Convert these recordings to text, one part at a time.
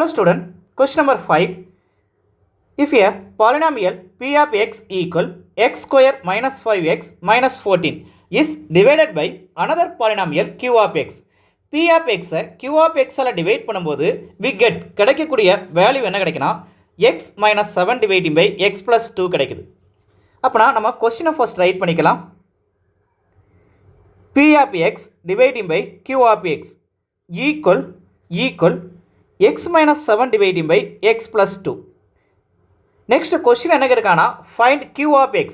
Hello student, question number 5. If a polynomial p of x equal x square minus 5x minus 14 is divided by another polynomial q of x. p of x q of x all divide பண்ணும்போது we get கிடைக்கக்கூடிய value என்ன கிடைக்குன்னா x minus 7 dividing by x plus 2 கிடைக்குது. அப்போனா நம்ம கொஸ்டினை first right பண்ணிக்கலாம். p of x dividing by q of x equal x minus 7 dividing by x plus 2. Next question என்ன இருக்கானா ஃபைண்ட் q of x.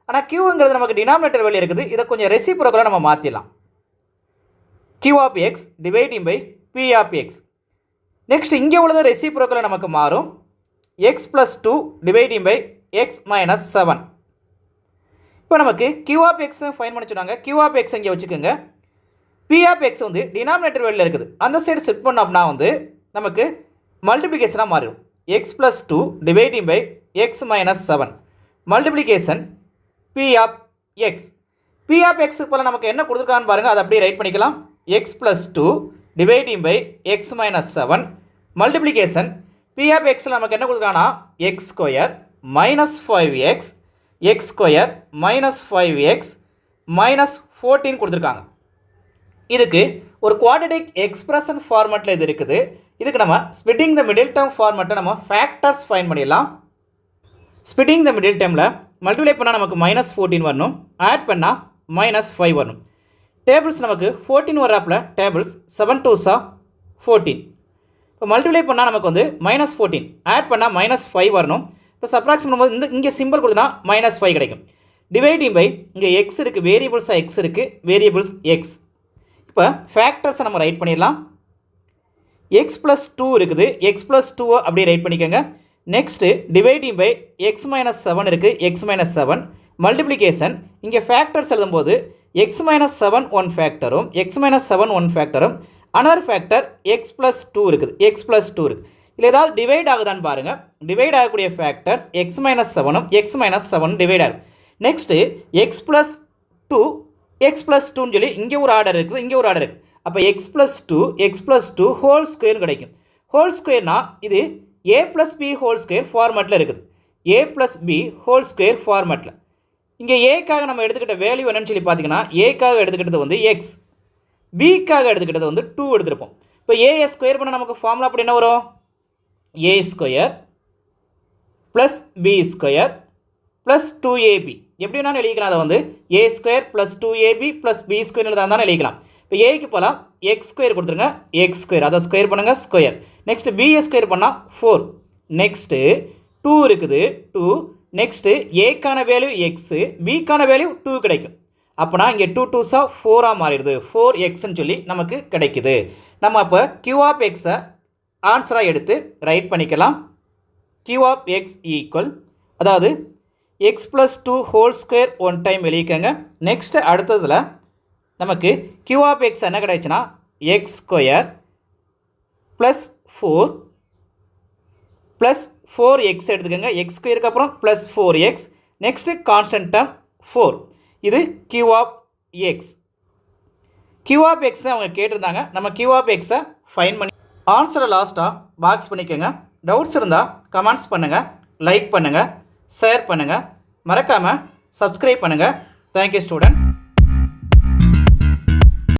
ஆனால் qங்கிறது நமக்கு டினாமினேட்டர் வேல்யூ இருக்குது. இதை கொஞ்சம் ரெசிப்ரோக்கலாக நம்ம மாற்றிடலாம். q of x dividing by p of x. Next இங்கே உள்ளது ரெசிப்ரோக்கலாக நமக்கு மாறும். x plus 2 dividing by x minus 7. இப்போ நமக்கு q of x ஃபைண்ட் பண்ண சொன்னாங்க. q of x இங்கே வச்சுக்கோங்க. p of x வந்து டினாமினேட்டர் வேல்யூ இருக்குது. அந்த சைடு செட் பண்ணோம்னா வந்து நமக்கு மல்டிப்ளிகேஷனாக மாறிடும். x plus 2 dividing by x minus 7 multiplication p of x. p of x போல நமக்கு என்ன கொடுத்துருக்கான்னு பாருங்கள், அதை அப்படியே ரைட் பண்ணிக்கலாம். x plus 2 dividing by x minus 7 multiplication p of x நமக்கு என்ன கொடுத்துருக்கானா x square minus 5x x square minus 5x minus 14 கொடுத்துருக்காங்க. இதுக்கு ஒரு குவாட்ரடிக் எக்ஸ்பிரஷன் ஃபார்மேட்டில் இது இருக்குது. இதுக்கு நம்ம ஸ்பிட்டிங் த மிடில் டேர்ம் ஃபார்மேட்டை நம்ம ஃபேக்டர்ஸ் ஃபைண்ட் பண்ணிடலாம். ஸ்பிட்டிங் த மிடில் டேர்மில் மல்டிப்ளை பண்ணால் நமக்கு minus 14 வரணும், ஆட் பண்ணால் minus 5 வரணும். டேபிள்ஸ் நமக்கு 14 வர்றாப்பில் டேபிள்ஸ் 7 2s 14. இப்போ மல்டிப்ளை பண்ணால் நமக்கு வந்து minus 14, ஆட் பண்ணால் minus 5 வரணும். இப்போ சப்ராக்ஷன் பண்ணும்போது இங்கே சிம்பிள் கொடுத்தனா minus 5 கிடைக்கும். டிவைடிங் பை இங்கே எக்ஸ் இருக்குது, வேரியபிள்ஸாக எக்ஸ் இருக்குது, வேரியபிள்ஸ் எக்ஸ். இப்போ ஃபேக்டர்ஸை நம்ம ரைட் பண்ணிடலாம். எக்ஸ் ப்ளஸ் 2 இருக்குது, எக்ஸ் ப்ளஸ் 2 அப்படியே ரைட் பண்ணிக்கோங்க. Next dividing by x minus 7 இருக்குது, எக்ஸ் மைனஸ் 7 மல்டிப்ளிகேஷன். இங்கே ஃபேக்டர்ஸ் எழுதும்போது எக்ஸ் மைனஸ் 7 1 ஃபேக்டரும் எக்ஸ் மைனஸ் 7 1 ஃபேக்டரும் அனதர் ஃபேக்டர் எக்ஸ் ப்ளஸ் 2 இருக்குது, எக்ஸ் ப்ளஸ் 2 இருக்குது. இல்லை ஏதாவது டிவைட் ஆகுதான்னு பாருங்கள். டிவைட் ஆகக்கூடிய ஃபேக்டர்ஸ் எக்ஸ் மைனஸ் 7ம் எக்ஸ் மைனஸ் 7 டிவைட் ஆகும். Next x plus 2 x plus 2ன்னு சொல்லி இங்கே ஒரு ஆர்டர் இருக்குது, இங்கே ஒரு ஆர்டர் இருக்குது. அப்போ எக்ஸ் ப்ளஸ் 2 ஹோல் ஸ்கொயர் கிடைக்கும். ஹோல் ஸ்கொயர்னா இது ஏ ப்ளஸ் பி ஹோல் ஸ்கொயர் ஃபார்மேட்டில் இருக்குது. ஏ ப்ளஸ் பி ஹோல் ஸ்கொயர் ஃபார்மேட்டில் இங்கே ஏக்காக நம்ம எடுத்துக்கிட்ட வேல்யூ என்னன்னு சொல்லி பார்த்தீங்கன்னா ஏக்காக எடுத்துக்கிட்டது வந்து எக்ஸ், பிக்காக எடுத்துக்கிட்டது வந்து 2 எடுத்துருப்போம். இப்போ ஏஏ ஸ்கொயர் பண்ண நமக்கு ஃபார்முலா அப்படி என்ன வரும்? A square plus b square plus 2ab. எப்படி வேணாலும் எழுதிக்கலாம். அதை வந்து a square plus 2ab plus b square எழுதாந்தாலும் எழுதிக்கலாம். இப்போ ஏக்கு போகலாம் எக்ஸ் ஸ்கொயர் கொடுத்துருங்க, எக்ஸ் ஸ்கொயர் அதை ஸ்கொயர் பண்ணுங்கள் ஸ்கொயர். நெக்ஸ்ட்டு பிஏ ஸ்கொயர் பண்ணால் 4. நெக்ஸ்ட்டு 2 இருக்குது 2. நெக்ஸ்ட்டு ஏக்கான வேல்யூ எக்ஸு, பிக்கான வேல்யூ 2 கிடைக்கும். அப்போனா இங்கே 2 2s 4 மாறிடுது, 4xன்னு சொல்லி நமக்கு கிடைக்குது. நம்ம அப்போ q of xஐ ஆன்சராக எடுத்து ரைட் பண்ணிக்கலாம். q of x ஈக்குவல், அதாவது x plus 2 whole square 1 time எழுதிக்கங்க. நெக்ஸ்ட்டு அடுத்ததில் நமக்கு q of x என்ன கிடைச்சுன்னா x square plus 4 plus 4x எடுத்துக்கோங்க. எக்ஸ் ஸ்கொயருக்கு அப்புறம் plus 4x. Next constant term 4. இது q of x. q of x தான் அவங்க கேட்டிருந்தாங்க. நம்ம q of xஐ ஃபைன் பண்ணி ஆன்சரை லாஸ்ட்டாக பாக்ஸ் பண்ணிக்கோங்க. டவுட்ஸ் இருந்தால் கமெண்ட்ஸ் பண்ணுங்கள், லைக் பண்ணுங்கள், ஷேர் பண்ணுங்கள், மறக்காமல் சப்ஸ்கிரைப் பண்ணுங்கள். Thank you student.